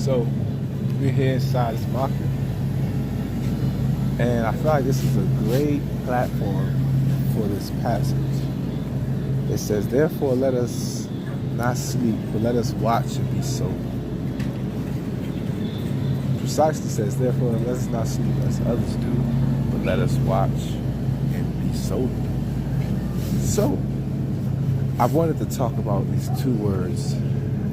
So we're here inside this market, and I feel like this is a great platform for this passage. It says, "Therefore, let us not sleep, but let us watch and be sober." Precisely says, "Therefore, let us not sleep as others do, but let us watch and be sober." So, I wanted to talk about these two words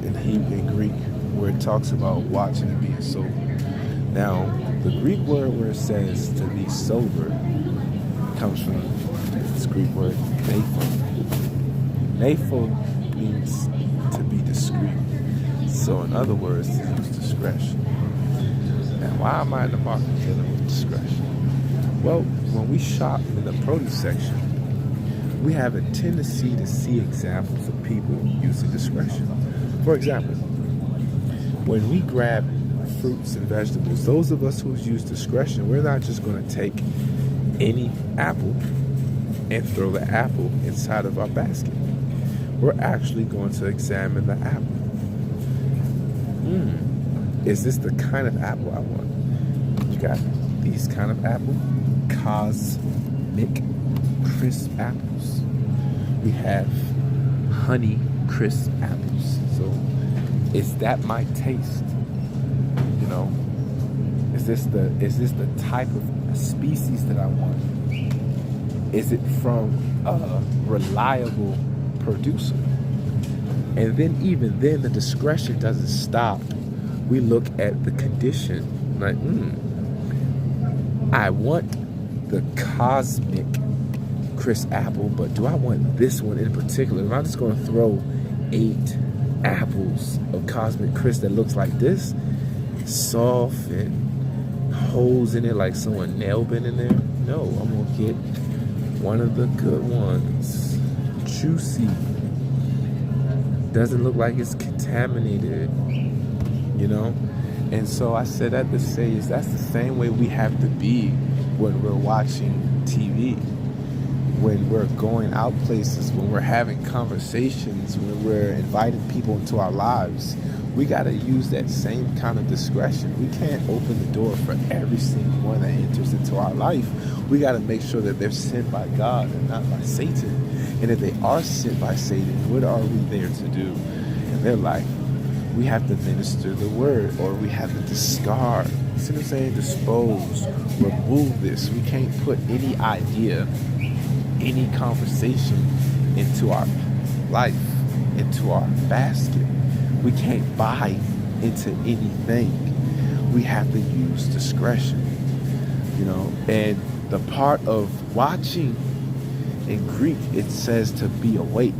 in Hebrew and Greek, where it talks about watching and being sober. Now, the Greek word where it says to be sober comes from this Greek word "napho." Napho means to be discreet. So, in other words, to use discretion. Now, why am I in the market dealing with discretion? Well, when we shop in the produce section, we have a tendency to see examples of people using discretion. For example, when we grab fruits and vegetables, those of us who use discretion, we're not just going to take any apple and throw the apple inside of our basket. We're actually going to examine the apple. Is this the kind of apple I want? You got these kind of apple, cosmic crisp apples. We have honey crisp apples. So is that my taste? You know, is this the type of species that I want? Is it from a reliable producer? And then even then the discretion doesn't stop. We look at the condition like, I want the cosmic crisp apple, but do I want this one in particular? Am I just going to throw 8 apples of cosmic crisp that looks like this, soft and holes in it like someone nail bent in there? No, I'm going to get one of the good ones, juicy, doesn't look like it's contaminated, you know? And so I said that to say is that's the same way we have to be when we're watching TV, when we're going out places, when we're having conversations, when we're inviting people into our lives. We got to use that same kind of discretion. We can't open the door for every single one that enters into our life. We got to make sure that they're sent by God and not by Satan. And if they are sent by Satan, what are we there to do in their life? We have to minister the word, or we have to discard. You see what I'm saying? Dispose, remove this. We can't put any idea, any conversation into our life, into our basket. We can't buy into anything. We have to use discretion, you know. And the part of watching in Greek, it says to be awake.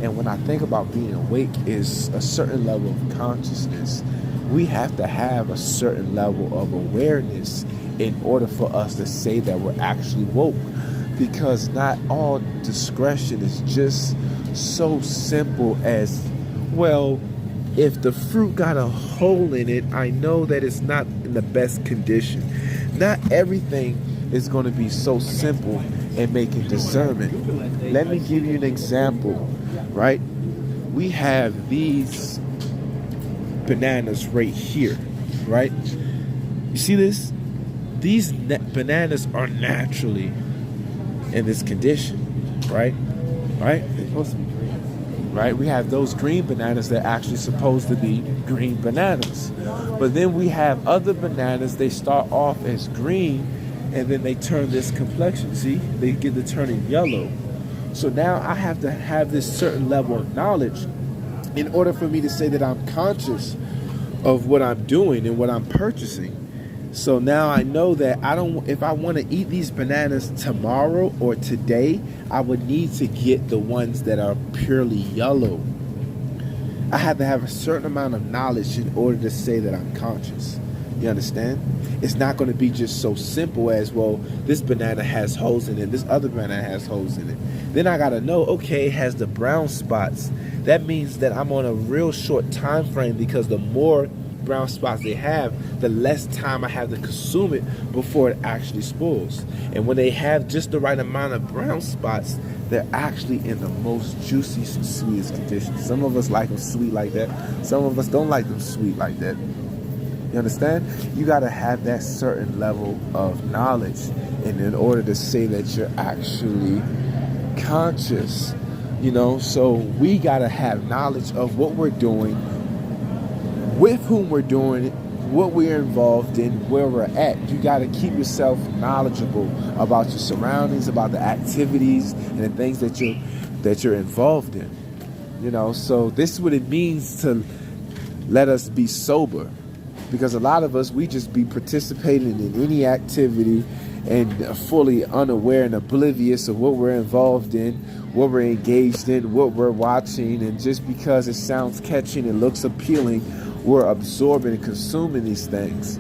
And when I think about being awake is a certain level of consciousness. We have to have a certain level of awareness in order for us to say that we're actually woke. Because not all discretion is just so simple as, well, if the fruit got a hole in it, I know that it's not in the best condition. Not everything is going to be so simple in making discernment. Let me give you an example, right? We have these bananas right here, right? You see this? These bananas are naturally in this condition, right? Right? They're supposed to be green, right? We have those green bananas that are actually supposed to be green bananas. But then we have other bananas, they start off as green, and then they turn this complexion. See, they get to turning yellow. So now I have to have this certain level of knowledge in order for me to say that I'm conscious of what I'm doing and what I'm purchasing. So now I know that if I want to eat these bananas tomorrow or today, I would need to get the ones that are purely yellow. I have to have a certain amount of knowledge in order to say that I'm conscious. You understand? It's not going to be just so simple as, well, this banana has holes in it, this other banana has holes in it. Then I got to know, okay, it has the brown spots. That means that I'm on a real short time frame, because the more brown spots they have, the less time I have to consume it before it actually spoils. And when they have just the right amount of brown spots, they're actually in the most juicy, sweetest conditions. Some of us like them sweet like that. Some of us don't like them sweet like that. You understand? You got to have that certain level of knowledge in order to say that you're actually conscious. So we got to have knowledge of what we're doing, with whom we're doing it, what we're involved in, where we're at. You got to keep yourself knowledgeable about your surroundings, about the activities and the things that you're involved in. So this is what it means to let us be sober, because a lot of us, we just be participating in any activity and fully unaware and oblivious of what we're involved in, what we're engaged in, what we're watching, and just because it sounds catchy and it looks appealing, we're absorbing and consuming these things.